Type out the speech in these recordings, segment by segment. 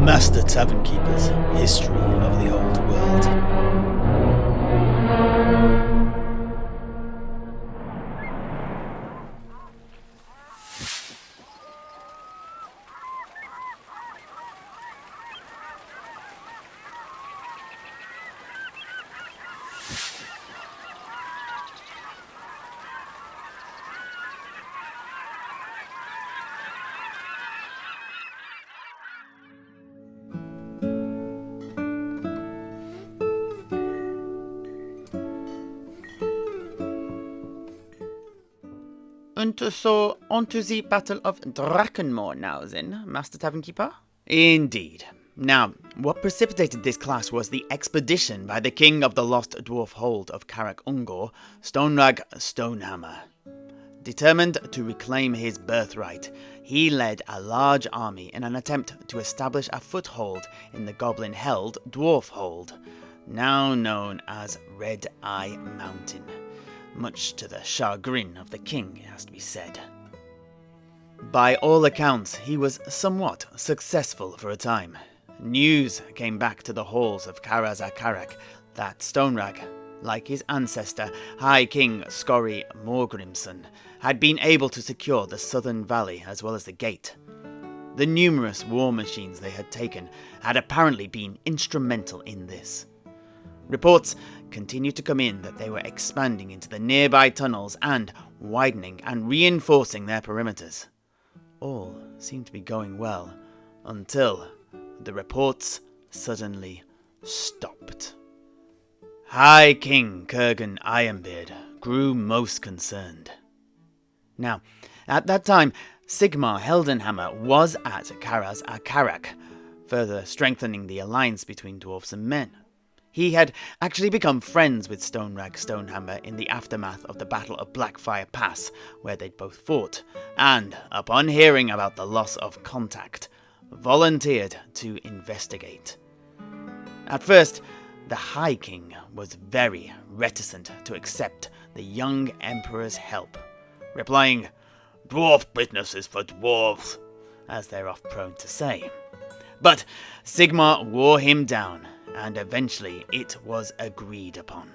Master Tavern Keeper's History of the Old World. And so, on to the Battle of Drakenmoor now then, Master Tavern Keeper? Indeed. Now, what precipitated this clash was the expedition by the king of the lost dwarf hold of Carach-Ungor, Stonerag Stonehammer. Determined to reclaim his birthright, he led a large army in an attempt to establish a foothold in the goblin-held dwarf hold, now known as Red Eye Mountain. Much to the chagrin of the king, it has to be said. By all accounts, he was somewhat successful for a time. News came back to the halls of Karaz-a-karak that Stonerag, like his ancestor, High King Skorri Morgrimson, had been able to secure the southern valley as well as the gate. The numerous war machines they had taken had apparently been instrumental in this. Reports continued to come in that they were expanding into the nearby tunnels and widening and reinforcing their perimeters. All seemed to be going well until the reports suddenly stopped. High King Kurgan Ironbeard grew most concerned. Now, at that time, Sigmar Heldenhammer was at Karaz-a-karak, further strengthening the alliance between dwarfs and men. He had actually become friends with Stonerag Stonehammer in the aftermath of the Battle of Blackfire Pass, where they'd both fought, and, upon hearing about the loss of contact, volunteered to investigate. At first, the High King was very reticent to accept the young Emperor's help, replying, "Dwarf business is for dwarves," as they're oft prone to say. But Sigmar wore him down, and eventually it was agreed upon.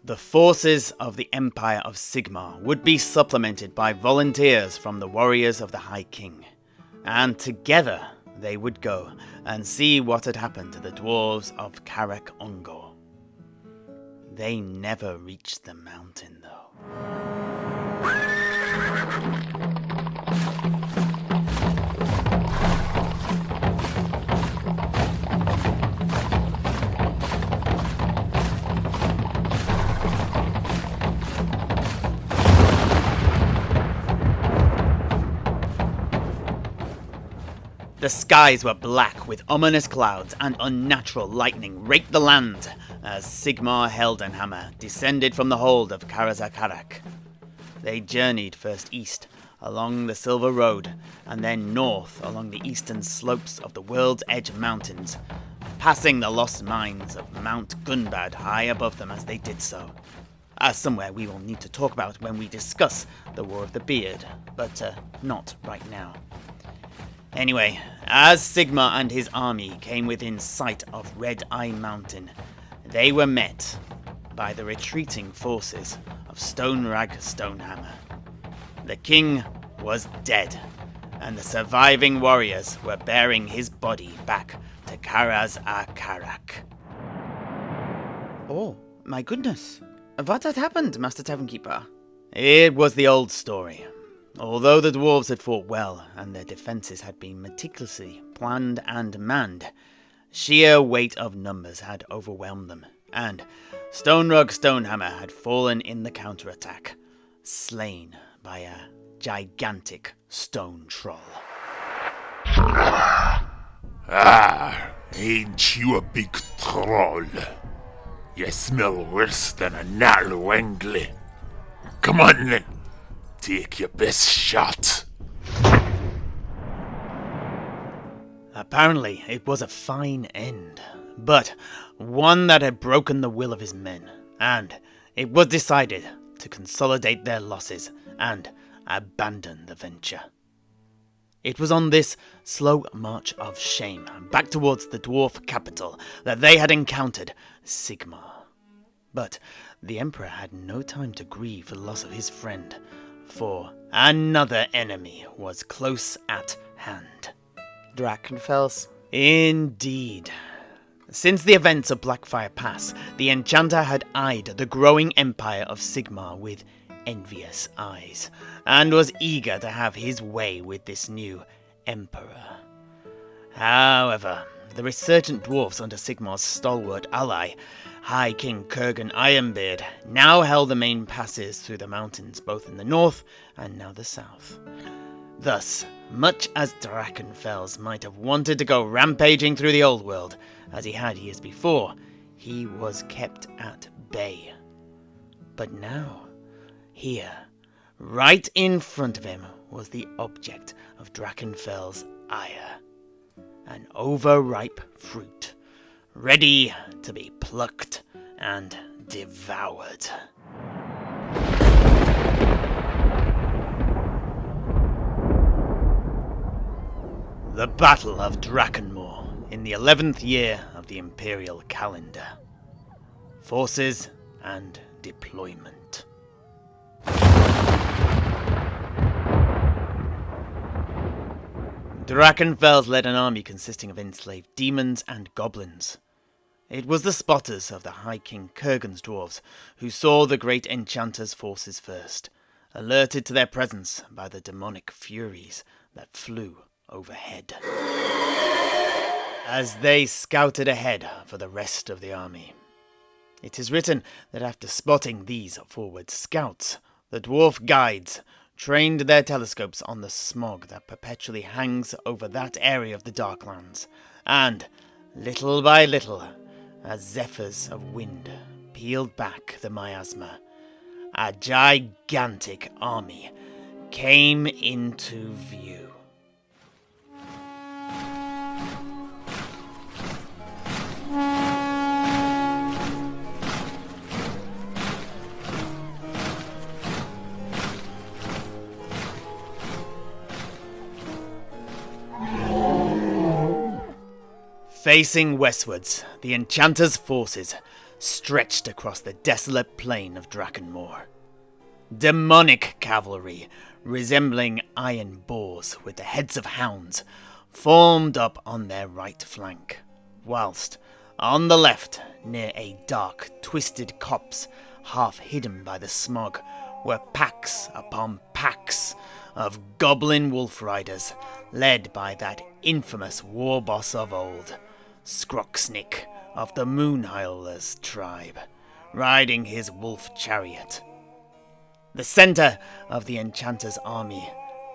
The forces of the Empire of Sigmar would be supplemented by volunteers from the warriors of the High King, and together they would go and see what had happened to the dwarves of Carach-Ungor. They never reached the mountain, though. The skies were black with ominous clouds, and unnatural lightning raked the land as Sigmar Heldenhammer descended from the hold of Karaz-a-karak. They journeyed first east along the Silver Road, and then north along the eastern slopes of the World's Edge Mountains, passing the lost mines of Mount Gunbad high above them as they did so. Somewhere we will need to talk about when we discuss the War of the Beard, but not right now. Anyway, as Sigmar and his army came within sight of Red Eye Mountain, they were met by the retreating forces of Stonerag Stonehammer. The king was dead, and the surviving warriors were bearing his body back to Karaz-a-karak. Oh, my goodness. What had happened, Master Tavern Keeper? It was the old story. Although the dwarves had fought well, and their defences had been meticulously planned and manned, sheer weight of numbers had overwhelmed them, and Stonerag Stonehammer had fallen in the counterattack, slain by a gigantic stone troll. Ah, ain't you a big troll? You smell worse than a gnarl wengly. Come on then. Take your best shot. Apparently, it was a fine end, but one that had broken the will of his men, and it was decided to consolidate their losses and abandon the venture. It was on this slow march of shame, back towards the dwarf capital, that they had encountered Sigmar. But the Emperor had no time to grieve the loss of his friend, for another enemy was close at hand. Drakenfels? Indeed. Since the events of Blackfire Pass, the Enchanter had eyed the growing empire of Sigmar with envious eyes, and was eager to have his way with this new emperor. However, the resurgent dwarves under Sigmar's stalwart ally, High King Kurgan Ironbeard, now held the main passes through the mountains both in the north and now the south. Thus, much as Drakenfels might have wanted to go rampaging through the old world, as he had years before, he was kept at bay. But now, here, right in front of him, was the object of Drakenfels' ire. An overripe fruit, ready to be plucked and devoured. The Battle of Drakenmoor, in the 11th year of the Imperial calendar. Forces and deployment. Drakenfels led an army consisting of enslaved demons and goblins. It was the spotters of the High King Kurgan's dwarves who saw the great enchanter's forces first, alerted to their presence by the demonic furies that flew overhead. As they scouted ahead for the rest of the army. It is written that after spotting these forward scouts, the dwarf guides trained their telescopes on the smog that perpetually hangs over that area of the Darklands, and, little by little, as zephyrs of wind peeled back the miasma, a gigantic army came into view. Facing westwards, the Enchanter's forces stretched across the desolate plain of Drakenmoor. Demonic cavalry, resembling iron boars with the heads of hounds, formed up on their right flank, whilst, on the left, near a dark, twisted copse, half hidden by the smog, were packs upon packs of goblin wolf riders, led by that infamous war boss of old, Skroksnik of the Moonhowlers tribe, riding his wolf chariot. The centre of the Enchanter's army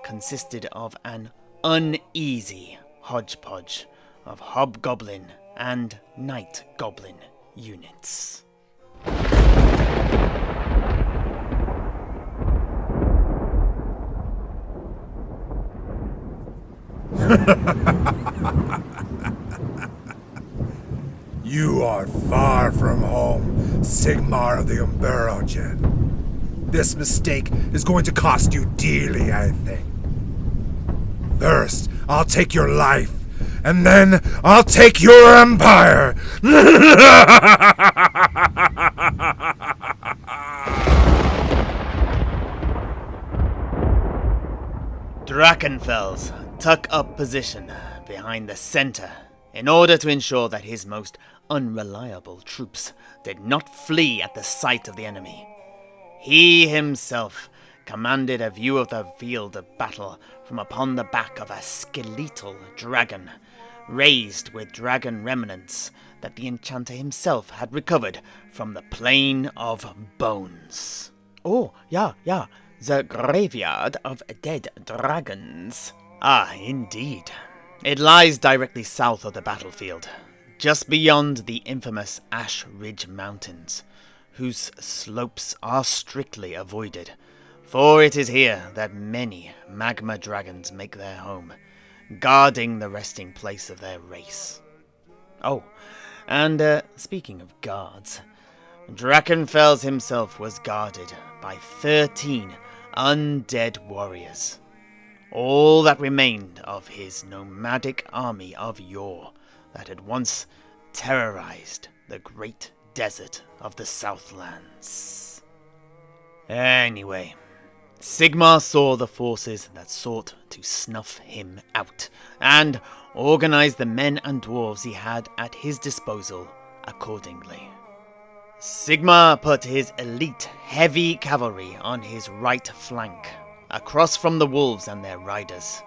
consisted of an uneasy hodgepodge of hobgoblin and night goblin units. You are far from home, Sigmar of the Umberogen. This mistake is going to cost you dearly, I think. First, I'll take your life, and then I'll take your empire! Drakenfels took up position behind the center in order to ensure that his most unreliable troops did not flee at the sight of the enemy. He himself commanded a view of the field of battle from upon the back of a skeletal dragon, raised with dragon remnants that the Enchanter himself had recovered from the Plain of Bones. Oh, yeah, the graveyard of dead dragons. Ah, indeed. It lies directly south of the battlefield, just beyond the infamous Ash Ridge Mountains, whose slopes are strictly avoided, for it is here that many magma dragons make their home, guarding the resting place of their race. Oh, and speaking of guards, Drakenfels himself was guarded by 13 undead warriors, all that remained of his nomadic army of yore that had once terrorized the great desert of the Southlands. Anyway, Sigmar saw the forces that sought to snuff him out, and organized the men and dwarves he had at his disposal accordingly. Sigmar put his elite heavy cavalry on his right flank, across from the wolves and their riders.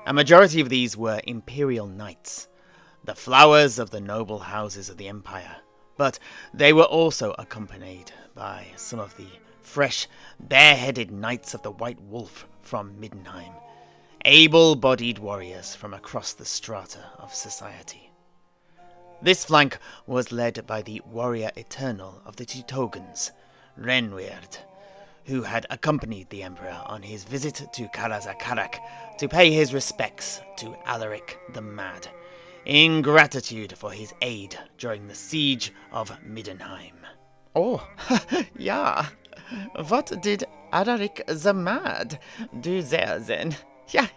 A majority of these were Imperial Knights, the flowers of the noble houses of the Empire, but they were also accompanied by some of the fresh, bare-headed Knights of the White Wolf from Middenheim, able-bodied warriors from across the strata of society. This flank was led by the warrior eternal of the Teutogons, Renweird, who had accompanied the Emperor on his visit to Karaz-a-karak to pay his respects to Alaric the Mad, in gratitude for his aid during the siege of Middenheim. Oh, yeah. What did Alaric the Mad do there then? Yeah.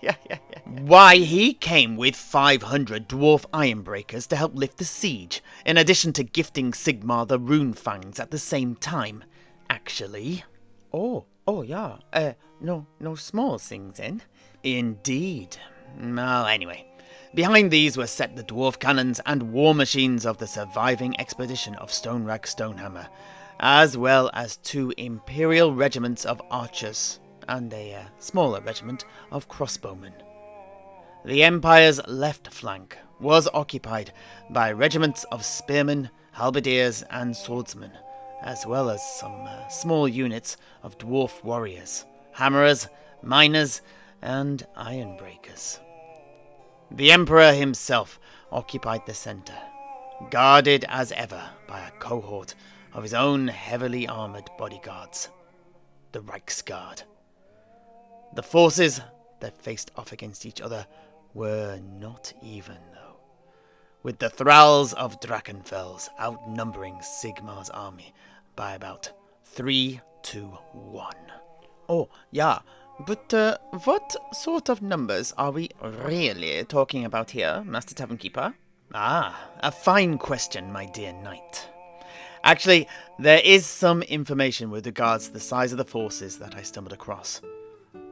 Why, he came with 500 dwarf ironbreakers to help lift the siege, in addition to gifting Sigmar the rune fangs at the same time, actually. Oh, yeah. No small things then. Indeed. Well, anyway. Behind these were set the dwarf cannons and war machines of the surviving expedition of Stonerag Stonehammer, as well as 2 imperial regiments of archers and a smaller regiment of crossbowmen. The Empire's left flank was occupied by regiments of spearmen, halberdiers, and swordsmen, as well as some small units of dwarf warriors, hammerers, miners, and ironbreakers. The Emperor himself occupied the centre, guarded as ever by a cohort of his own heavily armoured bodyguards, the Reichsguard. The forces that faced off against each other were not even, though, with the thralls of Drakenfels outnumbering Sigmar's army by about 3 to 1. Oh, yeah, but what sort of numbers are we really talking about here, Master Tavern Keeper? Ah, a fine question, my dear knight. Actually, there is some information with regards to the size of the forces that I stumbled across.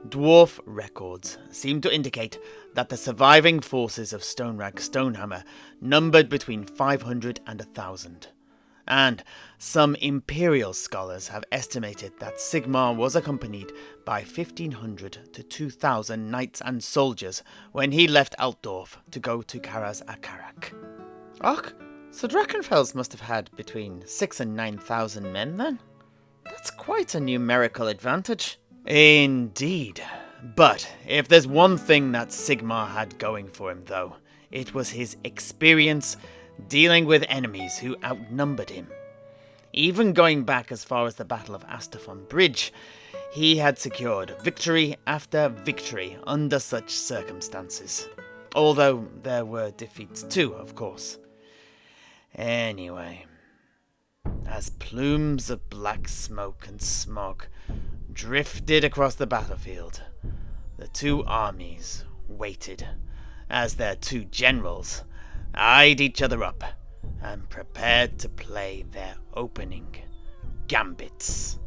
Dwarf records seem to indicate that the surviving forces of Stonerag Stonehammer numbered between 500 and 1,000. And some Imperial scholars have estimated that Sigmar was accompanied by 1,500 to 2,000 knights and soldiers when he left Altdorf to go to Karaz-a-karak. Och, so Drakenfels must have had between 6,000 and 9,000 men then? That's quite a numerical advantage. Indeed. But if there's one thing that Sigmar had going for him, though, it was his experience dealing with enemies who outnumbered him. Even going back as far as the Battle of Astafon Bridge, he had secured victory after victory under such circumstances. Although there were defeats too, of course. Anyway, as plumes of black smoke and smog drifted across the battlefield, the 2 armies waited as their 2 generals eyed each other up and prepared to play their opening gambits.